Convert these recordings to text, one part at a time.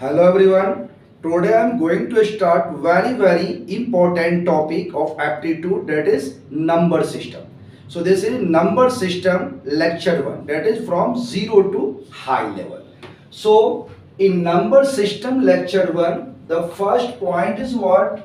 Hello everyone. Today I am going to start very important topic of aptitude, that is number system. So this is number system lecture 1, that is from 0 to high level. So in number system lecture 1, the first point is what?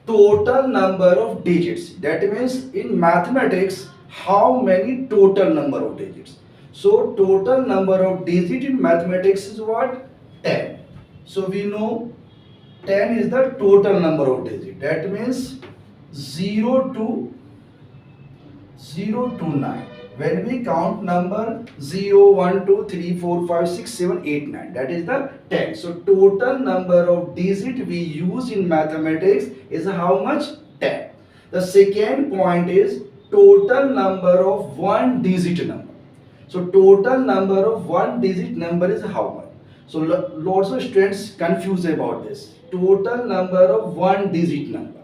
Total number of digits. That means in mathematics, how many total number of digits. So total number of digits in mathematics is what? 10. So we know 10 is the total number of digits. That means 0 to 0 to 9. When we count number 0, 1, 2, 3, 4, 5, 6, 7, 8, 9, that is the 10. So total number of digit we use in mathematics is how much? 10. The second point is total number of one digit number. So total number of one digit number is how much? So lots of students confused about this. Total number of one digit number.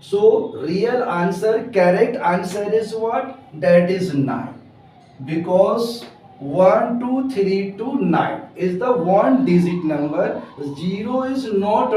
So real answer, correct answer is what? That is 9. Because 1, 2, 3 to 9 is the one digit number. 0 is not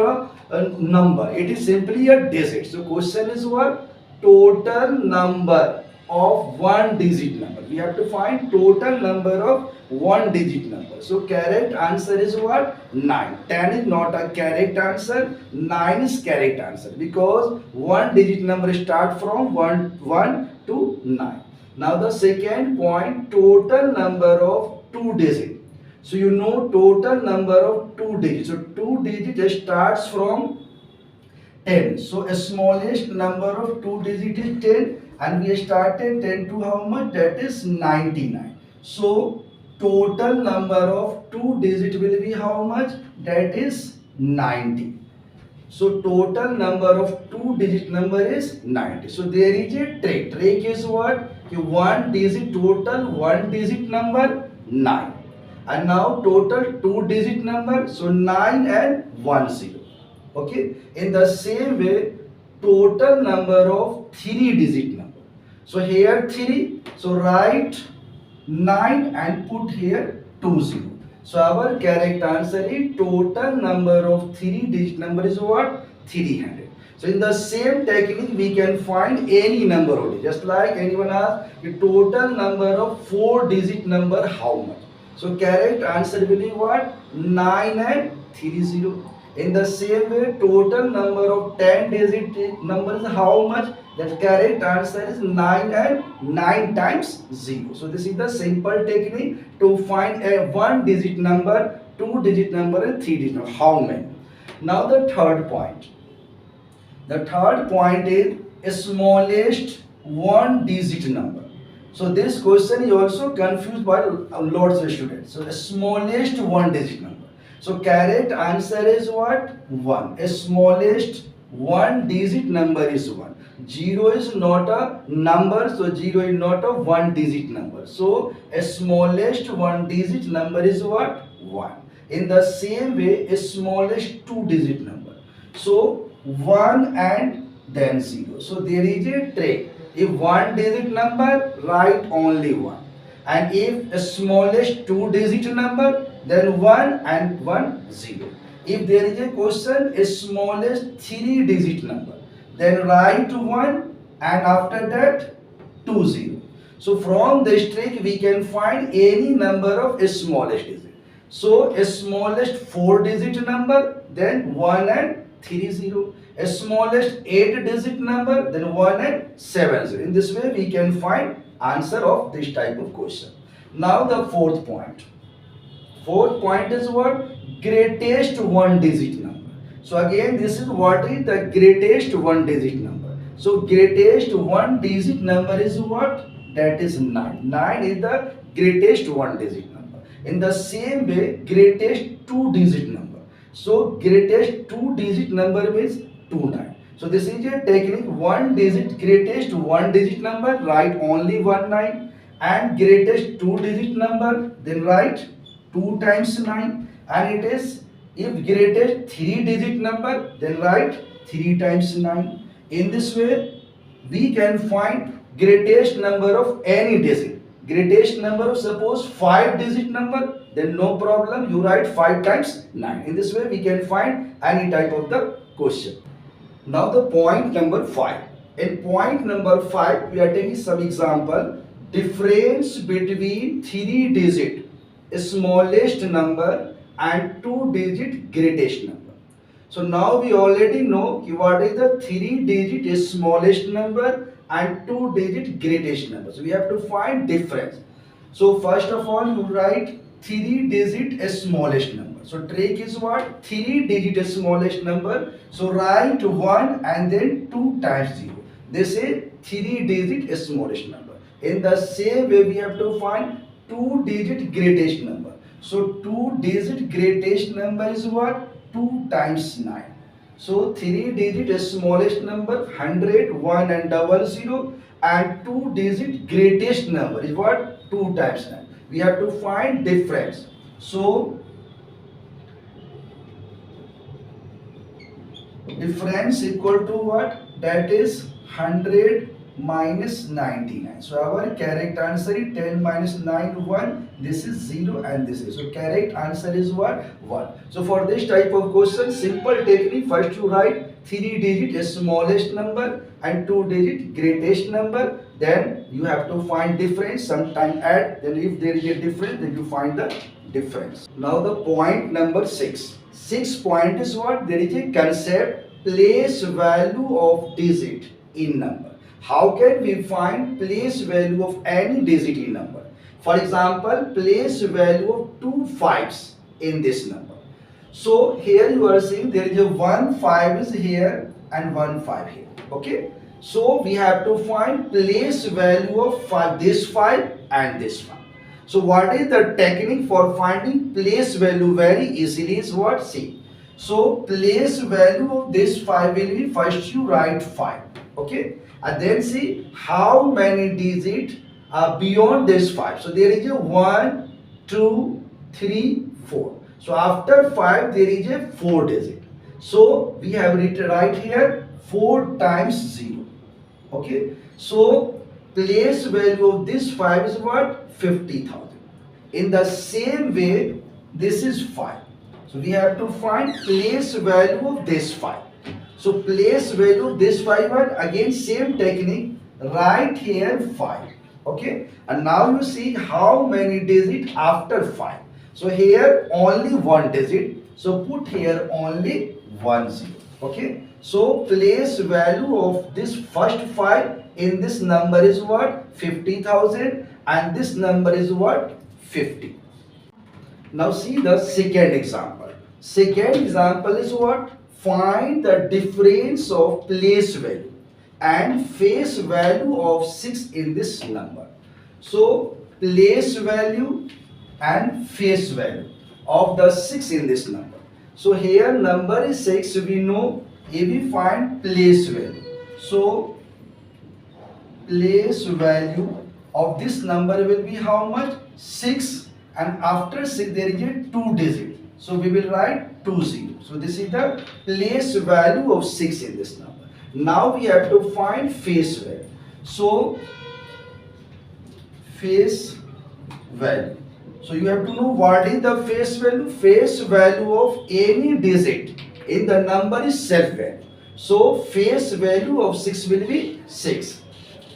a number. It is simply a digit. So question is what? Total number of one digit number. We have to find total number of one digit number. So correct answer is what? 9. 10 is not a correct answer. 9 is correct answer because one digit number start from 1 to 9. Now the second point, total number of two digits. So you know total number of two digits. So two digits starts from 10. So a smallest number of two digits is 10 and we started 10 to how much? That is 99. So total number of two digits will be how much? That is 90. So total number of two digit number is 90. So there is a trick. Trick is what? One digit total one digit number 9. And now total two digit number, so 9 and 1 0. Okay. In the same way, total number of three digit number. So here 3. So write 9 and put here 2 0. So our correct answer is total number of three digit number is what? 300. So in the same technique we can find any number of digits. Just like anyone asks, the total number of four digit number how much? So correct answer will be what? 9 and 30. In the same way, total number of 10 digit number is how much? That correct answer is 9 and 9 times 0. So this is the simple technique to find a one digit number, two digit number and three digit number. How many? Now the third point. The third point is smallest one digit number. So this question is also confused by lots of students. So the smallest one digit number. So correct answer is what? 1. A smallest one digit number is 1. 0 is not a number, so 0 is not a one digit number. So a smallest one digit number is what? 1. In the same way, a smallest two digit number. So 1 and then 0. So there is a trick. If one digit number, write only 1. And if a smallest two digit number, then 1 and 1 0. If there is a question, a smallest three digit number, then write 1 and after that 2 0. So from this trick we can find any number of a smallest digit. So a smallest four digit number, then 1 and 3 0. A smallest 8 digit number, then 1 and 7 0. In this way we can find answer of this type of question. Now the fourth point. Fourth point is what? Greatest one digit number. So again this is what is the greatest one digit number. So greatest one digit number is what? That is 9. 9 is the greatest one digit number. In the same way, greatest two digit number. So greatest two digit number means 29. So this is a technique. One digit, greatest one digit number, write only 19. And greatest two digit number, then write 2 times 9. And it is, if greatest three digit number, then write 3 times 9. In this way, we can find greatest number of any digit. greatest number of suppose 5 digit number, then no problem, you write 5 times 9. In this way we can find any type of the question. Now the point number 5. In point number 5 we are taking some example. Difference between 3 digit smallest number and 2 digit greatest number. So now we already know what is the 3 digit smallest number and 2 digit greatest number. So we have to find difference. So first of all you write 3 digit smallest number. So trick is what? 3 digit smallest number. So write 1 and then 2 times 0. This is 3 digit smallest number. In the same way we have to find 2 digit greatest number. So 2 digit greatest number is what? 2 times 9. So 3 digit smallest number 100, 1 and 00, and 2 digit greatest number is what? 2 times 9. We have to find difference. So difference equal to what? That is 100 minus 99. So our correct answer is 10 minus 9 1. This is 0 and this is. So correct answer is what? 1. So for this type of question, simple technique, first you write 3 digit smallest number and 2 digit greatest number. Then you have to find difference, sometime add. Then if there is a difference, then you find the difference. Now the point number 6. 6 point is what? There is a concept, place value of digit in number. How can we find place value of any digit in number? For example, place value of 2 5s in this number. So here you are seeing there is a 1 5 is here and 1 5 here. Okay. So we have to find place value of this 5 and this 5. So what is the technique for finding place value? Very easily is what? See. So place value of this 5 will be, first you write 5. Okay. And then see how many digits are beyond this 5. So there is a 1, 2, 3, 4. So after 5 there is a 4 digit. So we have written right here 4 times 0. Okay. So place value of this 5 is what? 50,000. In the same way this is 5. So we have to find place value of this 5. So place value of this 5, again same technique, right here 5. Okay. And now you see how many digits after 5. So here only 1 digit. So put here only 1 0. Okay. So place value of this first 5 in this number is what? 50,000, and this number is what? 50. Now see the second example. Second example is what? Find the difference of place value and face value of 6 in this number. So place value and face value of the 6 in this number. So here number is 6. We know if we find place value. So place value of this number will be how much? 6, and after 6 there is a 2 digit. So we will write 2 0. So this is the place value of 6 in this number. Now we have to find face value. So face value. So you have to know what is the face value. Face value of any digit in the number is self value. So face value of 6 will be 6.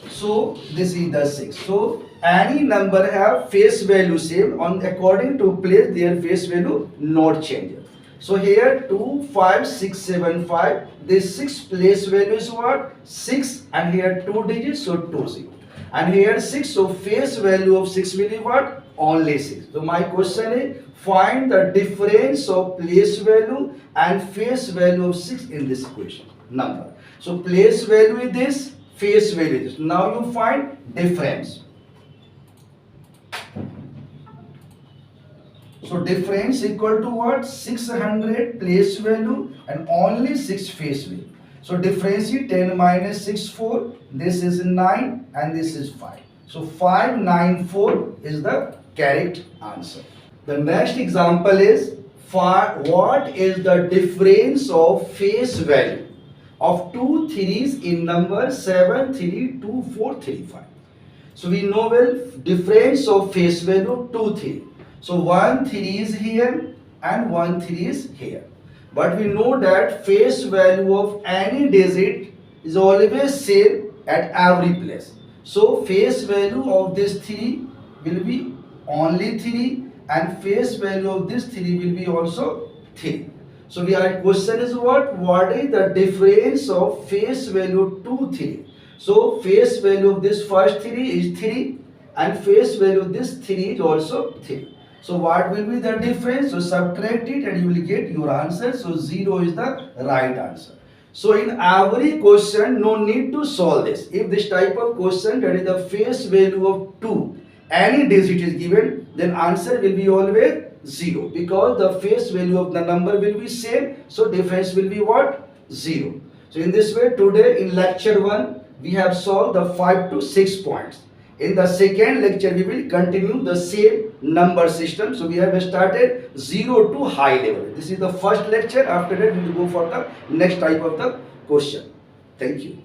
So this is the 6. So any number have face value same, on according to place their face value not changes. So here 2 5 6 7 5, this 6 place value is what? 6, and here 2 digits, so 2 0. And here 6, so face value of 6 will be what? Only 6. So my question is, find the difference of place value and face value of 6 in this equation number. So place value is this, face value is this. Now you find difference. So difference equal to what? 600 place value and only 6 face value. So difference is 10 minus 6 4. This is 9 and this is 5. So 594 is the correct answer. The next example is, what is the difference of face value of two threes in number 7 3 2 4 3 5. So we know well difference of face value 2, 3. So 1, 3 is here and 1, 3 is here. But we know that face value of any digit is always same at every place. So face value of this 3 will be only 3 and face value of this 3 will be also 3. So our question is what? What is the difference of face value 2, 3? So face value of this first 3 is 3 and face value of this 3 is also 3. So what will be the difference? So subtract it and you will get your answer. So 0 is the right answer. So in every question, no need to solve this. If this type of question, that is the face value of 2, any digit is given, then answer will be always 0 because the face value of the number will be same. So difference will be what? 0. So in this way, today in lecture 1, we have solved the 5 to 6 points. In the second lecture, we will continue the same number system. So we have started 0 to high level. This is the first lecture. After that, we will go for the next type of the question. Thank you.